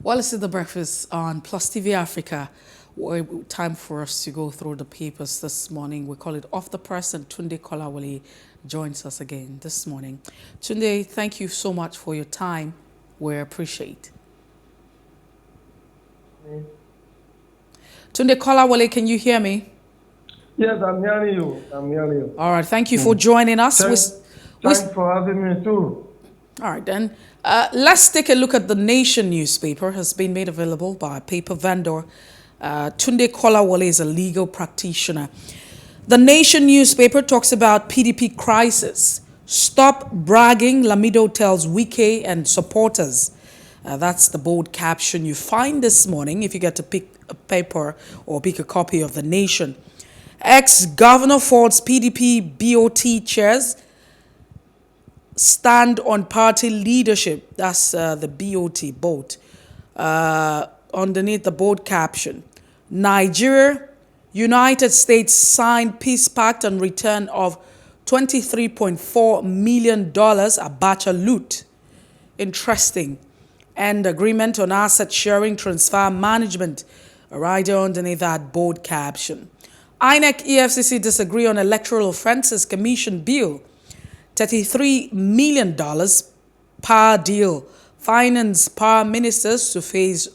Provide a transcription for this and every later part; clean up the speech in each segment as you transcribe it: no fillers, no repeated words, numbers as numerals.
Well, this is the breakfast on PlusTvAfrica. Time for us to go through the papers this morning. We call it Off the Press, and Tunde Kolawole joins us again this morning. Tunde, thank you so much for your time. We appreciate. Tunde Kolawole, can you hear me? Yes, I'm hearing you. All right, thank you for joining us. Thanks for having me too. All right, then. Let's take a look at the Nation newspaper. It has been made available by a paper vendor. Tunde Kolawole is a legal practitioner. The Nation newspaper talks about PDP crisis. Stop bragging, Lamido tells Wike and supporters. That's the bold caption you find this morning if you get to pick a paper or pick a copy of The Nation. Ex-Governor Ford's PDP BOT chairs stand on party leadership. That's the BOT boat. Underneath the bold caption, Nigeria, United States signed peace pact on return of $23.4 million Abacha loot. Interesting. And agreement on asset sharing transfer management. Right underneath that bold caption. INEC EFCC disagree on electoral offences commission bill. $33 million per deal. Finance power ministers to face,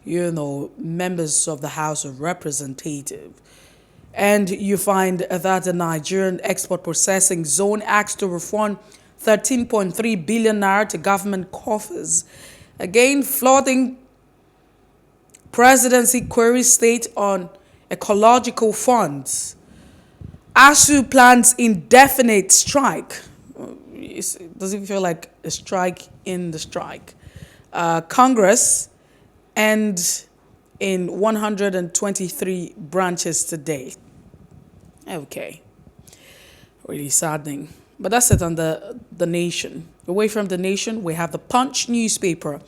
members of the House of Representatives. And you find that the Nigerian Export Processing Zone acts to refund 13.3 billion naira to government coffers. Again, flooding presidency queries state on ecological funds. ASU plans indefinite strike. Does it feel like a strike in the strike? Congress and in 123 branches today. Okay. Really saddening. But that's it on the Nation. Away from the Nation, we have the Punch newspaper.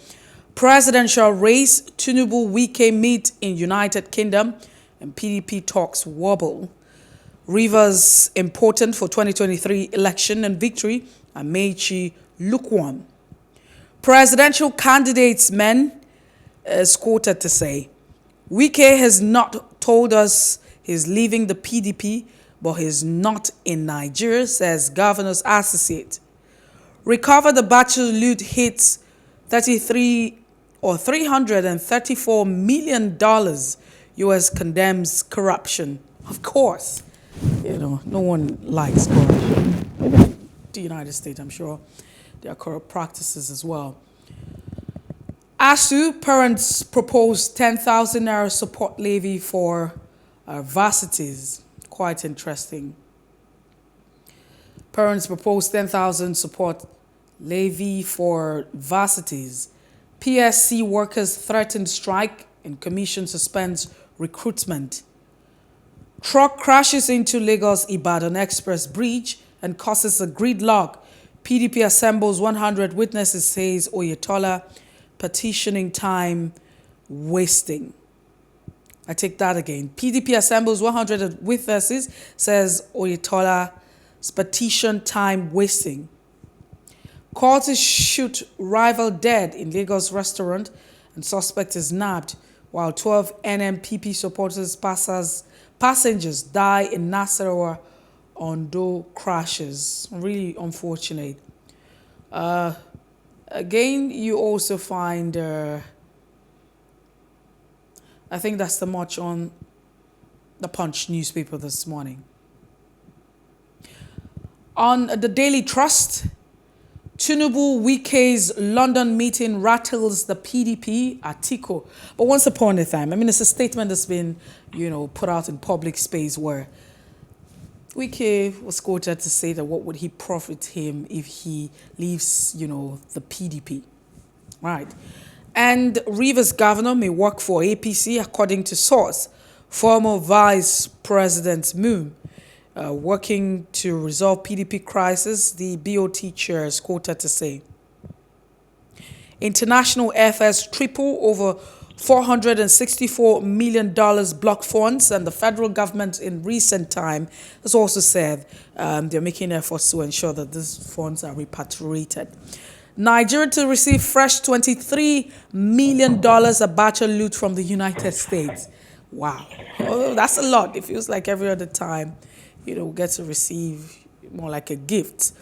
Presidential race, Tinubu Wike meet in United Kingdom and PDP talks wobble. Rivers important for 2023 election and victory, Amechi lukewarm. Presidential candidates men is quoted to say, Wike has not told us he's leaving the PDP, but he's not in Nigeria, says Governor's Associate. Recover the Bachelor loot hits $334 million. U.S. condemns corruption. Of course. No one likes corruption. Even the United States, I'm sure there are corrupt practices as well. ASU parents propose 10,000 naira support levy for varsities. Quite interesting. Parents propose 10,000 support levy for varsities. PSC workers threaten strike and commission suspends recruitment. Truck crashes into Lagos-Ibadan Express Bridge and causes a gridlock. PDP assembles 100 witnesses, says Oyetola. Petitioning time wasting. I take that again. PDP assembles 100 witnesses, says Oyetola. Petition time wasting. Courts shoot rival dead in Lagos restaurant and suspect is nabbed, while 12 NMPP supporters passengers die in Nasarawa Ondo crashes. Really unfortunate. Again, you also find, I think that's the much on the Punch newspaper this morning. On the Daily Trust, Tinubu Wike's London meeting rattles the PDP Atiku. But once upon a time, it's a statement that's been, put out in public space where Wike was quoted to say that what would he profit him if he leaves, the PDP, right? And Rivers governor may work for APC, according to source. Former Vice President Moon, working to resolve PDP crisis, the BOT chair is quoted to say. International affairs triple over $464 million block funds, and the federal government in recent time has also said they're making efforts to ensure that these funds are repatriated. Nigeria to receive fresh $23 million Abacha loot from the United States. Wow. Oh, that's a lot. It feels like every other time, we get to receive more like a gift.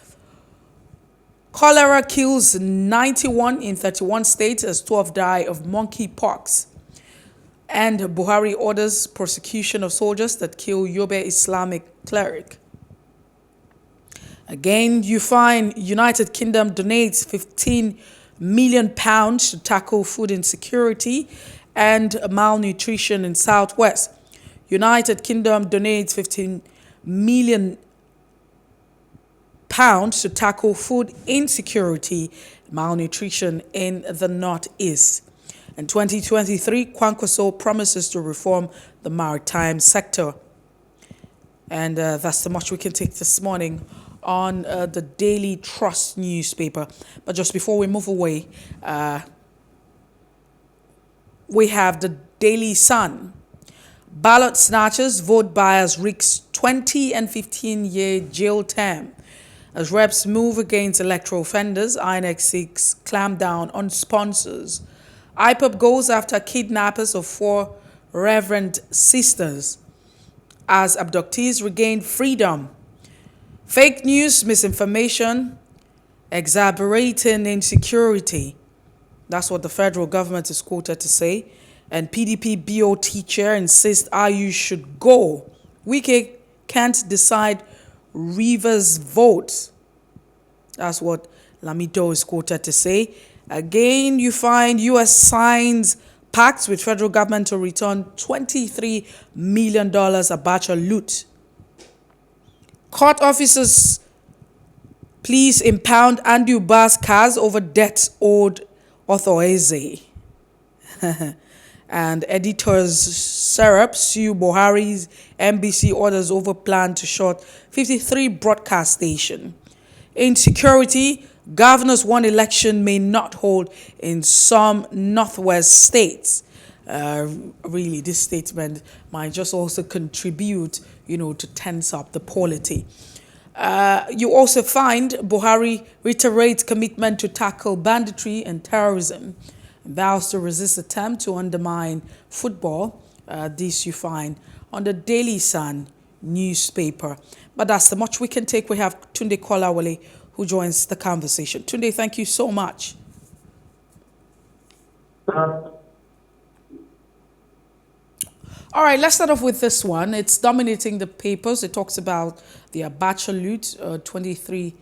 Cholera kills 91 in 31 states as 12 die of monkeypox. And Buhari orders prosecution of soldiers that kill Yobe Islamic cleric. Again, you find United Kingdom donates £15 million to tackle food insecurity and malnutrition in Southwest. United Kingdom donates £15 million to tackle food insecurity, malnutrition in the Northeast. In 2023, Kwankwaso promises to reform the maritime sector. And that's the much we can take this morning on the Daily Trust newspaper. But just before we move away, we have the Daily Sun. Ballot snatchers, vote buyers risks 20 and 15-year jail term. As reps move against electoral offenders, INEC seeks clampdown on sponsors. IPOP goes after kidnappers of 4 Reverend Sisters as abductees regain freedom. Fake news, misinformation, exacerbating insecurity. That's what the federal government is quoted to say. And PDP BOT chair insists IU should go. Wike can't decide Rivers vote. That's what Lamido is quoted to say. Again, you find U.S. signs pacts with federal government to return $23 million Abacha loot. Court officers please impound Andy Uba's cars over debts owed Othoeze. And editors Serap sue Buhari's NBC orders over plan to short 53 broadcast station. Insecurity, governors one election may not hold in some northwest states. Really, this statement might just also contribute, to tense up the polity. You also find Buhari reiterates commitment to tackle banditry and terrorism, vows to resist attempt to undermine football. This you find on the Daily Sun newspaper. But that's the much we can take. We have Tunde Kolawole who joins the conversation. Tunde, thank you so much. All right, let's start off with this one. It's dominating the papers. It talks about the Abacha loot, $23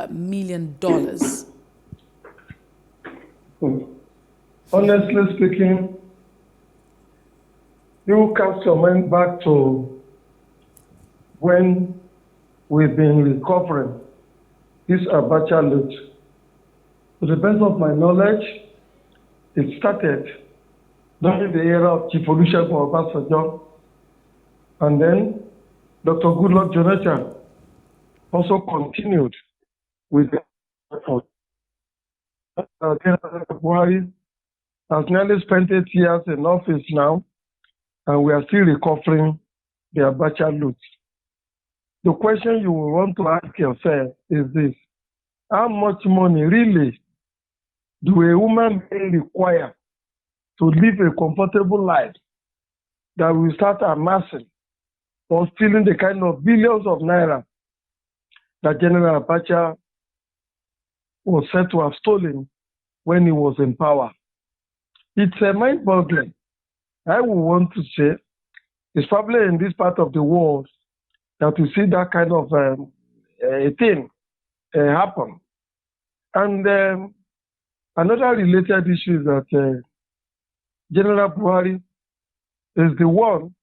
million. Honestly speaking, you cast your mind back to when we've been recovering this Abacha loot. To the best of my knowledge, it started during the era of Chief Olusegun Obasanjo, and then Dr. Goodluck Jonathan also continued with the effort. Buhari has nearly spent 8 years in office now, and we are still recovering the Abacha loot. The question you will want to ask yourself is this: how much money really do a woman require to live a comfortable life that will start amassing or stealing the kind of billions of naira that General Abacha was said to have stolen when he was in power? It's a mind-boggling. I would want to say it's probably in this part of the world that we see that kind of a thing happen. And another related issue is that General Buhari is the one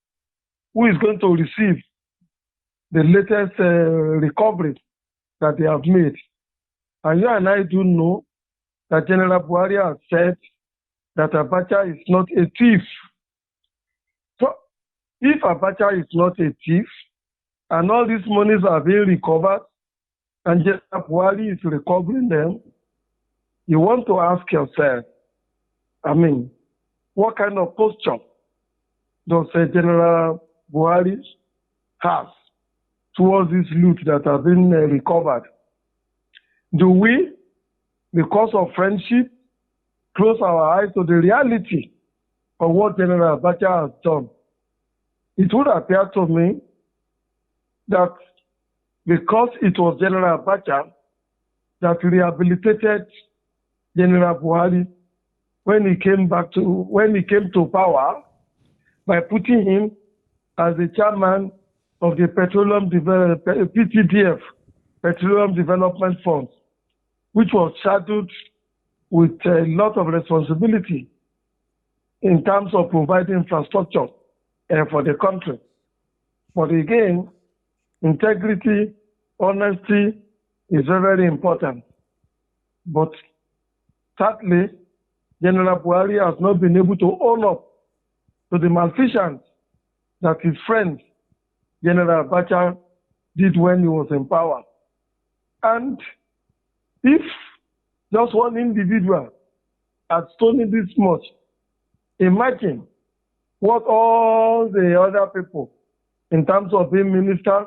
who is going to receive the latest recovery that they have made. And you and I do know that General Buhari has said that Abacha is not a thief. So if Abacha is not a thief, and all these monies are being recovered, and General Buhari is recovering them, you want to ask yourself, what kind of posture does General Buhari have towards this loot that has been recovered? Do we because of friendship, close our eyes to the reality of what General Abacha has done. It would appear to me that because it was General Abacha that rehabilitated General Buhari when he came to power by putting him as the chairman of the PTDF, Petroleum Development Fund, which was shadowed with a lot of responsibility in terms of providing infrastructure for the country. But again, integrity, honesty is very, very important. But sadly, General Buhari has not been able to own up to the malfeasance that his friend, General Abacha, did when he was in power. And if just one individual had stolen this much, imagine what all the other people, in terms of being ministers,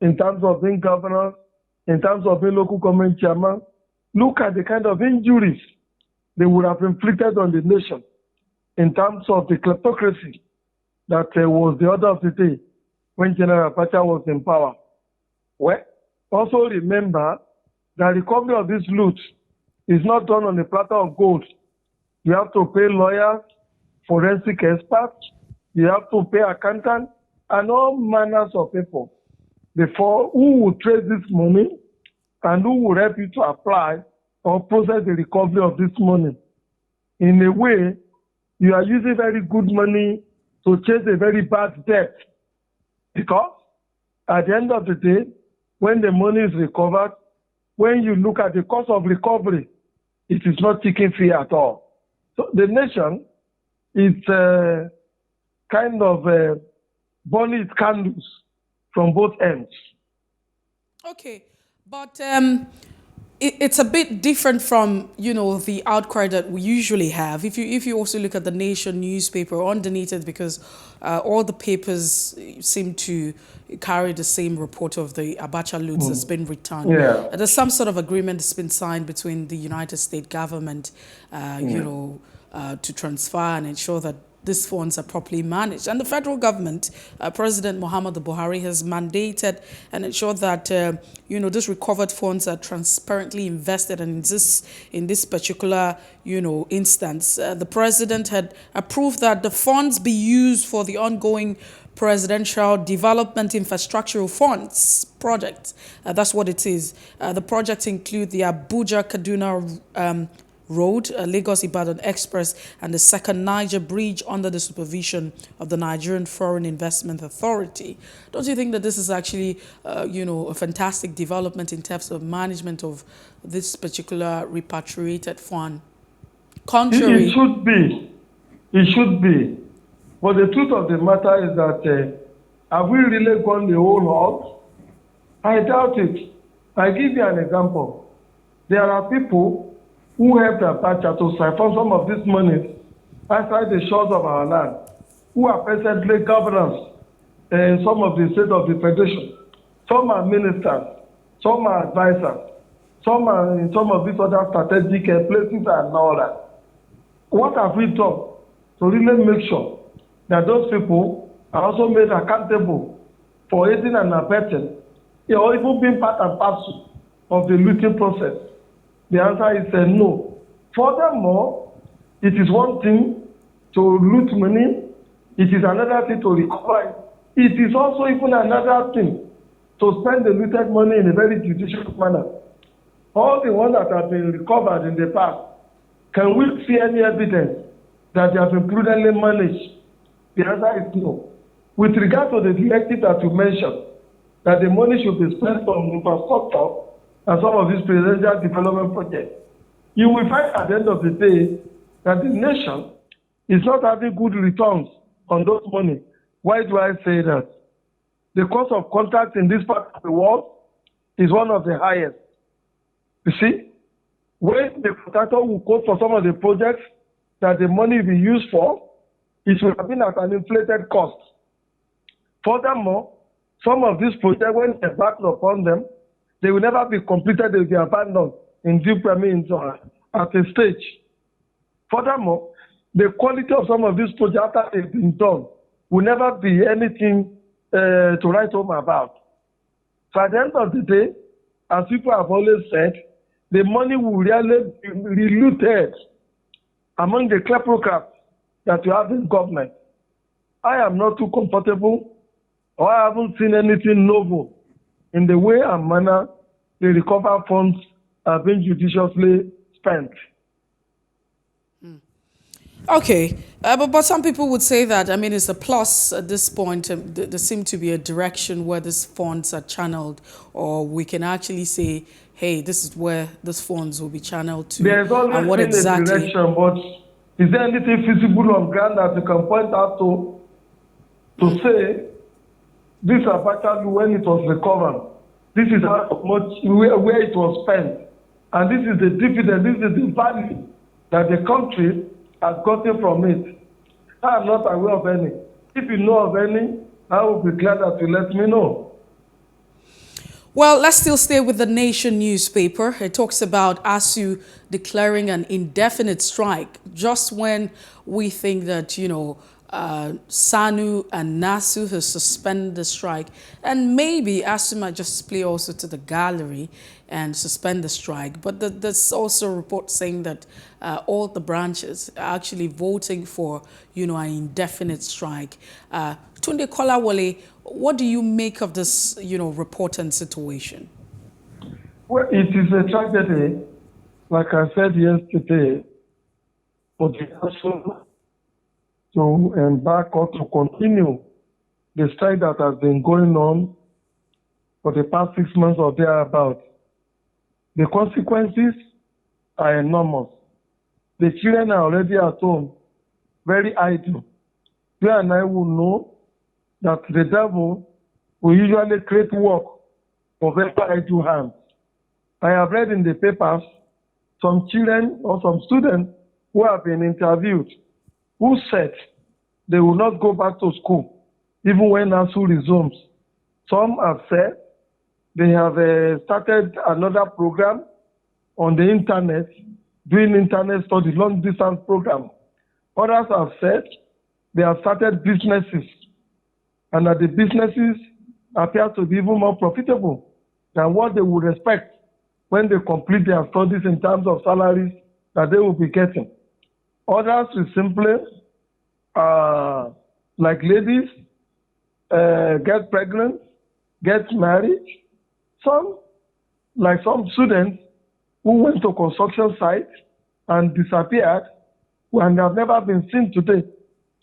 in terms of being governors, in terms of being local government chairman, look at the kind of injuries they would have inflicted on the nation in terms of the kleptocracy that was the order of the day when General Abacha was in power. Well, also remember that recovery of this loot is not done on a platter of gold. You have to pay lawyers, forensic experts, you have to pay accountants, and all manners of people before who will trace this money and who will help you to apply or process the recovery of this money. In a way, you are using very good money to chase a very bad debt. Because at the end of the day, when the money is recovered, when you look at the cost of recovery, it is not chicken fee at all. So the nation is kind of burning its candles from both ends. Okay, but it's a bit different from the outcry that we usually have. If you also look at the Nation newspaper underneath it, because all the papers seem to carry the same report of the Abacha loots that's been returned. Yeah. There's some sort of agreement that's been signed between the United States government, to transfer and ensure that these funds are properly managed. And the federal government, President Muhammadu Buhari, has mandated and ensured that, these recovered funds are transparently invested. And in this particular, instance, the president had approved that the funds be used for the ongoing Presidential Development Infrastructural Funds project. That's what it is. The projects include the Abuja-Kaduna Road, Lagos-Ibadan Express, and the second Niger Bridge under the supervision of the Nigerian Foreign Investment Authority. Don't you think that this is actually, a fantastic development in terms of management of this particular repatriated fund? Contrary, It should be. It should be. But the truth of the matter is that have we really gone the whole hog? I doubt it. I give you an example. There are people who helped Abacha to siphon some of this money outside the shores of our land, who are presently governors in some of the states of the Federation. Some are ministers, some are advisors, some are in some of these other strategic places and all that. What have we done to really make sure that those people are also made accountable for aiding and abetting, or even being part and parcel of the looting process? The answer is no. Furthermore, it is one thing to loot money. It is another thing to recover. It is also even another thing to spend the looted money in a very judicious manner. All the ones that have been recovered in the past, can we see any evidence that they have been prudently managed? The answer is no. With regard to the directive that you mentioned, that the money should be spent on infrastructure and some of these presidential development projects, you will find at the end of the day that the nation is not having good returns on those money. Why do I say that? The cost of contact in this part of the world is one of the highest. You see, when the contractor will quote for some of the projects that the money will be used for, it will have been at an inflated cost. Furthermore, some of these projects, when they're backed upon them, they will never be completed, they will be abandoned in deep, at a stage. Furthermore, the quality of some of these projects after they've been done will never be anything to write home about. So at the end of the day, as people have always said, the money will really be reluted among the kleptocrats that you have in government. I am not too comfortable, or I haven't seen anything novel in the way and manner the recovered funds are being judiciously spent. Okay, but some people would say that, I mean, it's a plus at this point. There seems to be a direction where these funds are channeled, or we can actually say, hey, this is where these funds will be channeled to. There's always and what been exactly... a direction, but is there anything feasible on ground that you can point out to say, this is actually when it was recovered, this is how much, where it was spent, and this is the dividend, this is the value that the country has gotten from it? I am not aware of any. If you know of any, I will be glad that you let me know. Well, let's still stay with the Nation newspaper. It talks about ASU declaring an indefinite strike just when we think that, you know, SANU and NASU has suspended the strike, and maybe ASU might just play also to the gallery and suspend the strike. But there's also a report saying that all the branches are actually voting for, you know, an indefinite strike. Tunde Kolawole, what do you make of this, you know, report and situation? Well, it is a tragedy, like I said yesterday, for the ASU to embark or to continue the strike that has been going on for the past 6 months or thereabouts. The consequences are enormous. The children are already at home, very idle. You and I will know that the devil will usually create work for very idle hands. I have read in the papers some children or some students who have been interviewed who said they will not go back to school even when ASU resumes. Some have said they have started another program on the internet, doing internet study, long distance program. Others have said they have started businesses, and that the businesses appear to be even more profitable than what they would expect when they complete their studies in terms of salaries that they will be getting. Others will simply, like ladies, get pregnant, get married. Some, like some students who went to construction sites and disappeared and have never been seen today.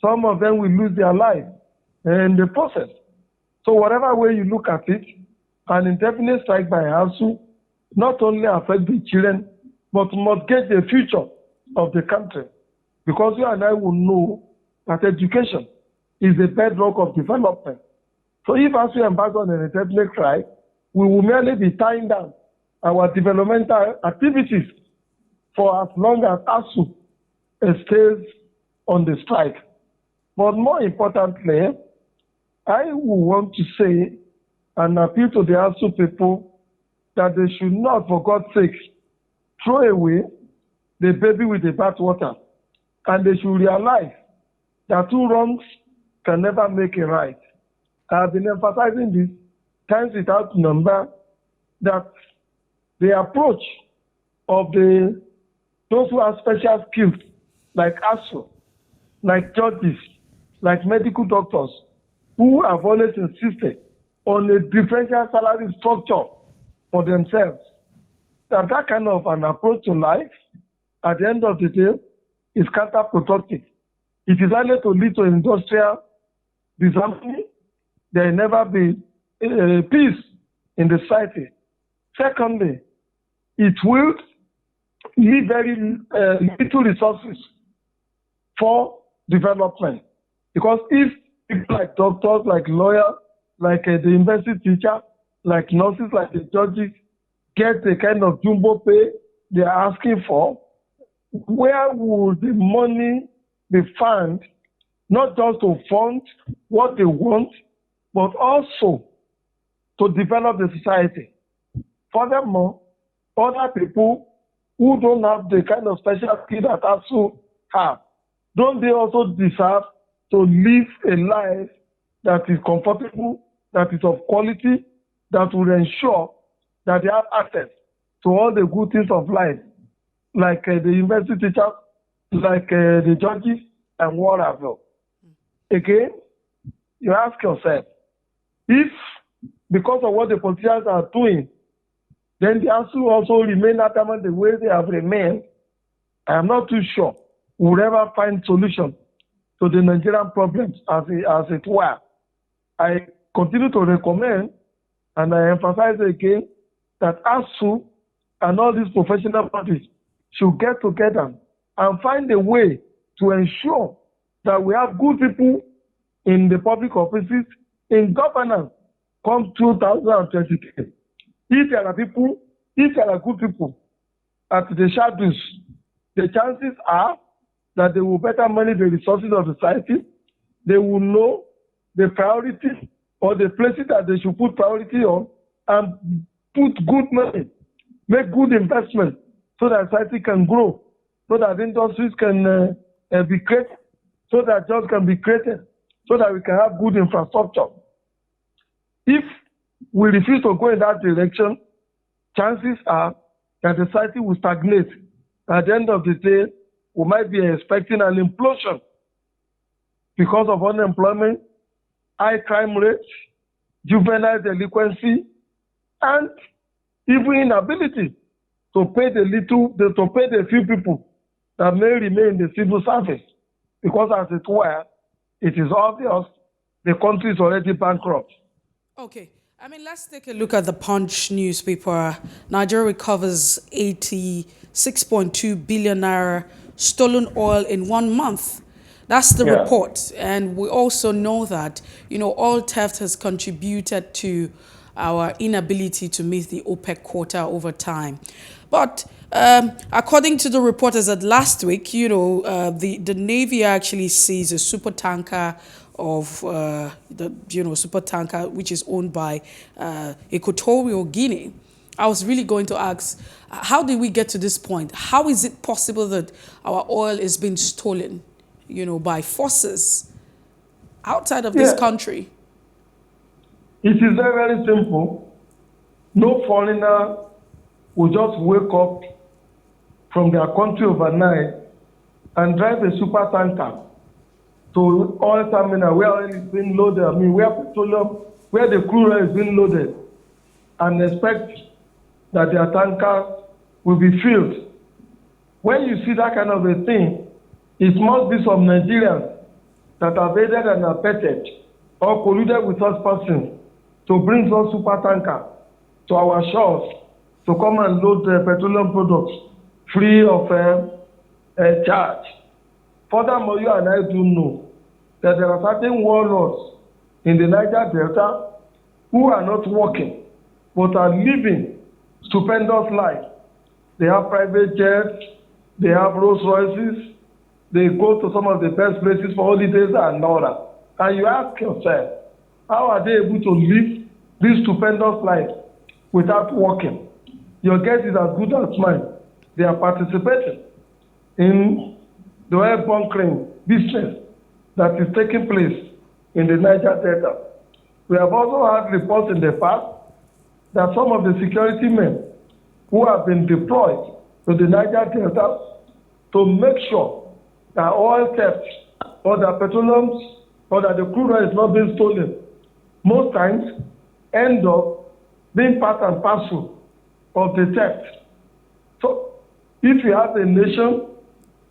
Some of them will lose their life in the process. So whatever way you look at it, an indefinite strike by ASU not only affects the children, but mortgage the future of the country. Because you and I will know that education is the bedrock of development. So if ASU embarks on an indefinite strike, we will merely be tying down our developmental activities for as long as ASU stays on the strike. But more importantly, I will want to say and appeal to the ASU people that they should not, for God's sake, throw away the baby with the bathwater, and they should realize that two wrongs can never make a right. I have been emphasizing this times without number, that the approach of those who have special skills, like ASU, like judges, like medical doctors, who have always insisted on a differential salary structure for themselves, that kind of an approach to life, at the end of the day, is counterproductive. It is likely to lead to industrial disharmony. There will never be peace in the society. Secondly, it will leave very little resources for development. Because if people like doctors, like lawyers, like the university teacher, like nurses, like the judges, get the kind of jumbo pay they are asking for, where would the money be found, not just to fund what they want, but also to develop the society? Furthermore, other people who don't have the kind of special skill that ASU have, don't they also deserve to live a life that is comfortable, that is of quality, that will ensure that they have access to all the good things of life, like the university teachers, like the judges, and whatever? Again, you ask yourself, if because of what the politicians are doing, then the ASU also remain adamant the way they have remained, I am not too sure we'll ever find solution to the Nigerian problems as it were. I continue to recommend, and I emphasize again, that ASU and all these professional parties should get together and find a way to ensure that we have good people in the public offices, in governance, come 2023. If there are good people at the shadows, the chances are that they will better manage the resources of society. They will know the priority or the places that they should put priority on and put good money, make good investment so that society can grow, so that industries can be created, so that jobs can be created, so that we can have good infrastructure. If we refuse to go in that direction, chances are that the society will stagnate. At the end of the day, we might be expecting an implosion because of unemployment, high crime rates, juvenile delinquency, and even inability to pay the few people that may remain in the civil service. Because as it were, it is obvious the country is already bankrupt. Okay. I mean, let's take a look at the Punch newspaper. Nigeria recovers 86.2 billion naira stolen oil in 1 month. That's the report. And we also know that, oil theft has contributed to our inability to meet the OPEC quota over time. But according to the report as of last week, the Navy actually seized a super tanker of super tanker, which is owned by Equatorial Guinea. I was really going to ask, how did we get to this point? How is it possible that our oil is being stolen, by forces outside of this country? It is very, very simple. No foreigner will just wake up from their country overnight and drive a super tanker to oil terminal where oil is being loaded, where the crude oil is being loaded, and expect that their tanker will be filled. When you see that kind of a thing, it must be some Nigerians that have aided and abetted or colluded with such persons to bring some super tanker to our shores to come and load petroleum products free of charge. Furthermore, you and I do know that there are certain warlords in the Niger Delta who are not working but are living stupendous life. They have private jets, they have Rolls Royces, they go to some of the best places for holidays and all that. And you ask yourself, how are they able to live this stupendous life without working? Your guess is as good as mine. They are participating in the oil bunkering business that is taking place in the Niger Delta. We have also had reports in the past that some of the security men who have been deployed to the Niger Delta to make sure that oil theft or that petroleum or that the crude oil is not being stolen, most times end up being part and parcel of the theft. So if you have a nation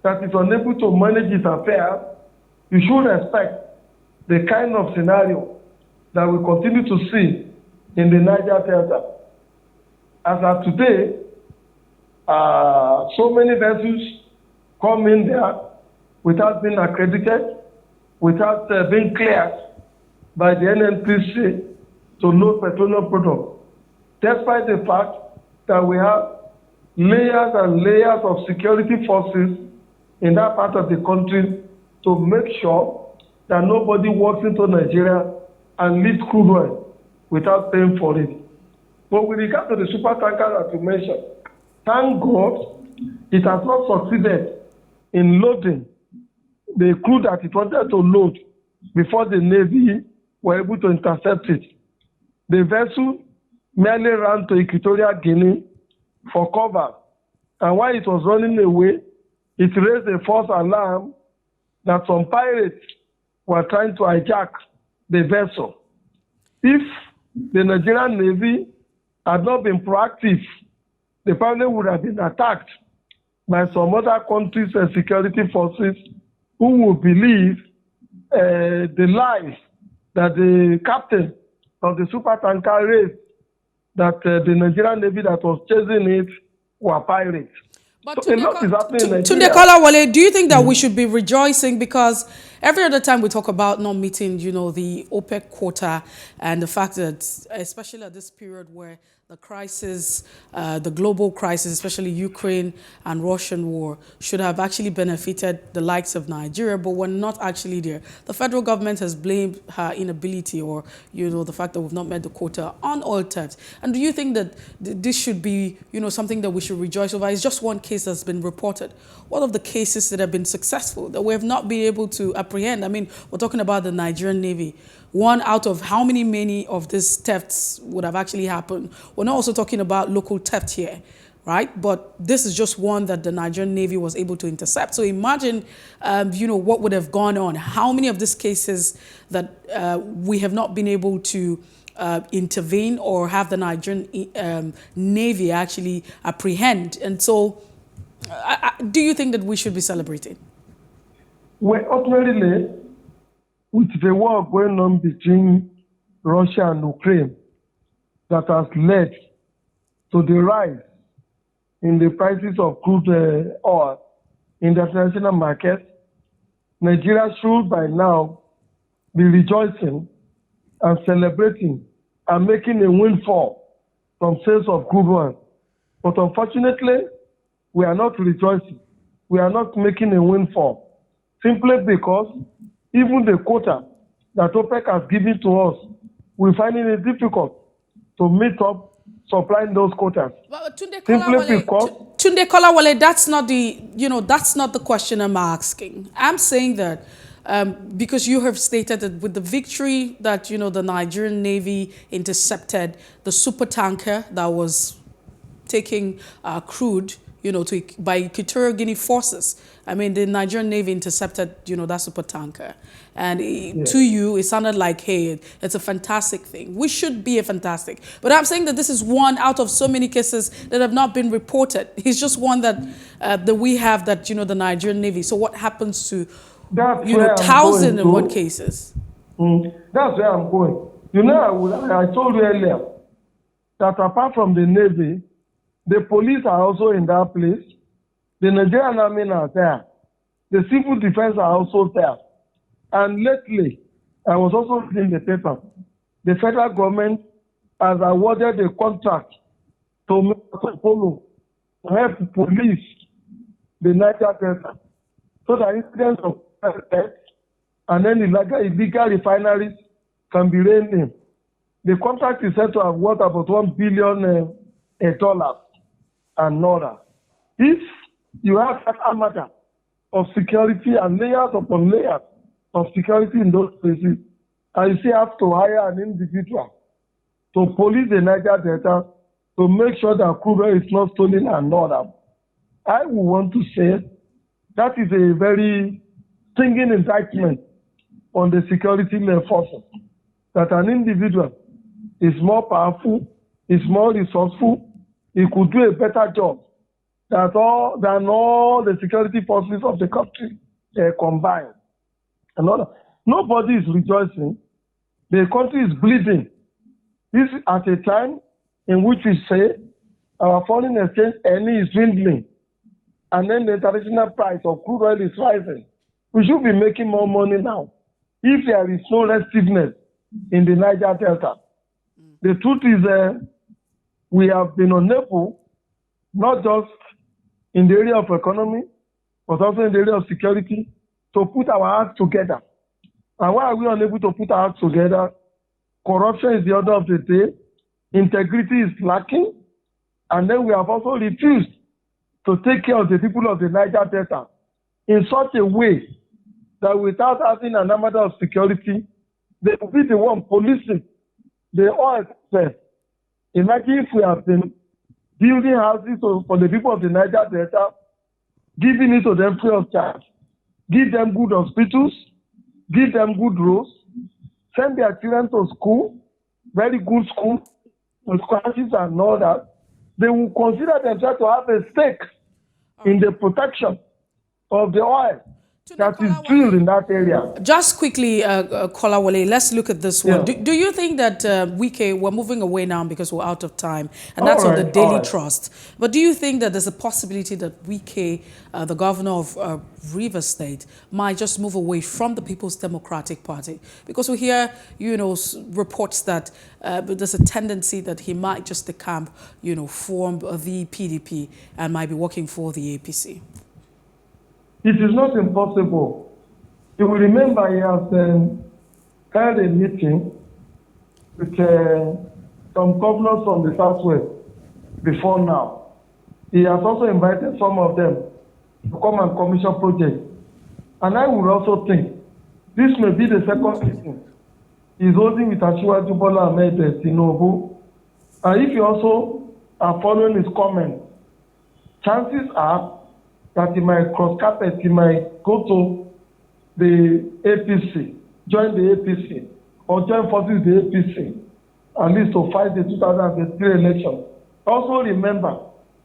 that is unable to manage its affairs, you should expect the kind of scenario that we continue to see in the Niger Delta. As of today, so many vessels come in there without being accredited, without being cleared by the NNPC to load petroleum products, despite the fact that we have layers and layers of security forces in that part of the country to make sure that nobody walks into Nigeria and leads crude oil without paying for it. But with regard to the super tanker that you mentioned, thank God It has not succeeded in loading the crude that it wanted to load before the Navy were able to intercept it. The vessel merely ran to Equatorial Guinea for cover, and while it was running away, it raised a false alarm that some pirates were trying to hijack the vessel. If the Nigerian Navy had not been proactive, the probably would have been attacked by some other countries' security forces who would believe the lies that the captain of the supertanker raised, that the Nigerian Navy that was chasing it were pirates. But so a lot is happening in Tunde Nigeria. Kolawole, do you think that we should be rejoicing because every other time we talk about not meeting, the OPEC quota and the fact that, especially at this period where the crisis, the global crisis, especially Ukraine and Russian war, should have actually benefited the likes of Nigeria, but we're not actually there. The federal government has blamed her inability or, the fact that we've not met the quota on oil theft. And do you think that this should be, something that we should rejoice over? It's just one case that's been reported. What of the cases that have been successful that we have not been able to apprehend? I mean, we're talking about the Nigerian Navy. One out of how many of these thefts would have actually happened? We're not also talking about local theft here, right? But this is just one that the Nigerian Navy was able to intercept. So imagine, what would have gone on. How many of these cases that we have not been able to intervene or have the Nigerian Navy actually apprehend? And so do you think that we should be celebrating? Well, ultimately, with the war going on between Russia and Ukraine, that has led to the rise in the prices of crude oil in the international market, Nigeria should by now be rejoicing and celebrating and making a windfall from sales of crude oil. But unfortunately, we are not rejoicing. We are not making a windfall simply because even the quota that OPEC has given to us, we're finding it difficult to meet up supplying those quotas. But Tunde Kolawole, that's not the question I'm asking. I'm saying that because you have stated that with the victory that the Nigerian Navy intercepted the supertanker that was taking crude, by Equatorial Guinea forces. I mean, the Nigerian Navy intercepted, that supertanker. And to you, it sounded like, hey, it's a fantastic thing. We should be a fantastic. But I'm saying that this is one out of so many cases that have not been reported. It's just one that we have that, the Nigerian Navy. So what happens to, thousands and one cases? That's where I'm going. I told you earlier that apart from the Navy, the police are also in that place. The Nigerian army are there. The civil defense are also there. And lately, I was also reading the paper. The federal government has awarded a contract to Polo to help police the Niger Delta so that incidents of theft and then illegal refineries can be reined in. The contract is said to have worth about $1 billion and NORA. If you have that armada of security and layers upon layers of security in those places, and you still have to hire an individual to police the Niger Delta to make sure that crude oil is not stolen and NORA, I would want to say that is a very stinging indictment on the security forces. That an individual is more powerful, is more resourceful, he could do a better job than all the security forces of the country combined. Nobody is rejoicing. The country is bleeding. This is at a time in which we say our foreign exchange earning is dwindling, and then the international price of crude oil is rising. We should be making more money now if there is no restiveness in the Niger Delta. The truth is we have been unable, not just in the area of economy, but also in the area of security, to put our hearts together. And why are we unable to put our hearts together? Corruption is the order of the day. Integrity is lacking. And then we have also refused to take care of the people of the Niger Delta in such a way that without having an element of security, they will be the one policing the oil first. Imagine if we have been building houses for the people of the Niger Delta, giving it to them free of charge, give them good hospitals, give them good roads, send their children to school, very good school, with scholarships and all that. They will consider themselves to have a stake in the protection of the oil that is drilled in that area. Just quickly, Kolawole, let's look at this one. Do you think that Wike, we're moving away now because we're out of time, and that's on the Daily Trust. But do you think that there's a possibility that Wike, the governor of Rivers State, might just move away from the People's Democratic Party? Because we hear, reports that there's a tendency that he might just decamp, form the PDP and might be working for the APC. It is not impossible. You will remember he has held a meeting with some governors from the Southwest before now. He has also invited some of them to come and commission projects. And I would also think this may be the second meeting he's holding with Asiwaju Bola Ahmed Tinubu. And if you also are following his comments, chances are that he might cross carpet, he might go to the APC, join the APC, or join forces with the APC, at least to fight the 2023 election. Also remember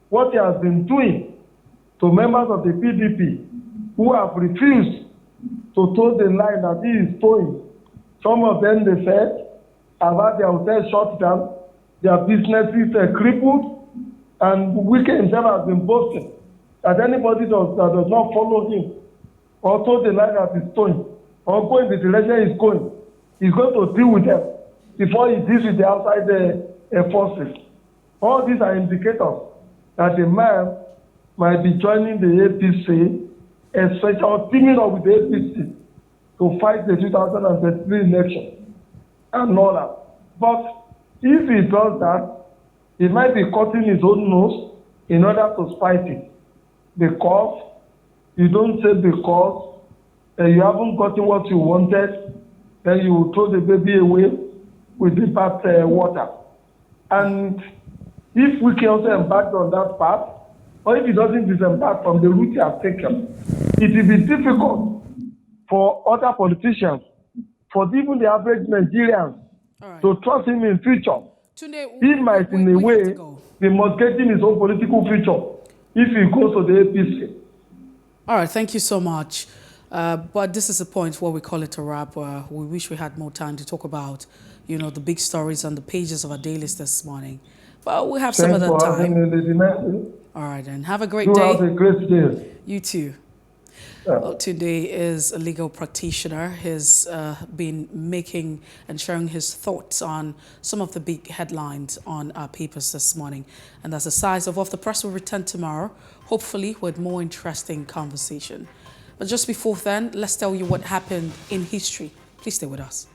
what he has been doing to members of the PDP who have refused to toe the line that he is towing. Some of them, they said, have had their hotels shut down, their businesses crippled, and Wike himself has been boasting that anybody that does not follow him or toe the line that he's towing or go in the direction he's going to deal with them before he deals with the outside forces. All these are indicators that the man might be joining the APC, especially or teaming up with the APC to fight the 2023 election and all that. But if he does that, he might be cutting his own nose in order to spite it. Because you don't say because you haven't gotten what you wanted, then you will throw the baby away with the bad water. And if we can also embark on that path, or if he doesn't disembark from the route he has taken, it will be difficult for other politicians, for even the average Nigerians, to trust him in future. Tunde, he might, in a way, be mortgaging his own political future if he goes to the APC. All right, thank you so much. But this is a point where we call it a wrap. We wish we had more time to talk about, the big stories on the pages of our dailies this morning. But we have some other time. All right, then. Have a great day. Have a great day. You too. Well, Tunde is a legal practitioner. He's been making and sharing his thoughts on some of the big headlines on our papers this morning. And that's the size of Off the Press. Will return tomorrow, hopefully with more interesting conversation. But just before then, let's tell you what happened in history. Please stay with us.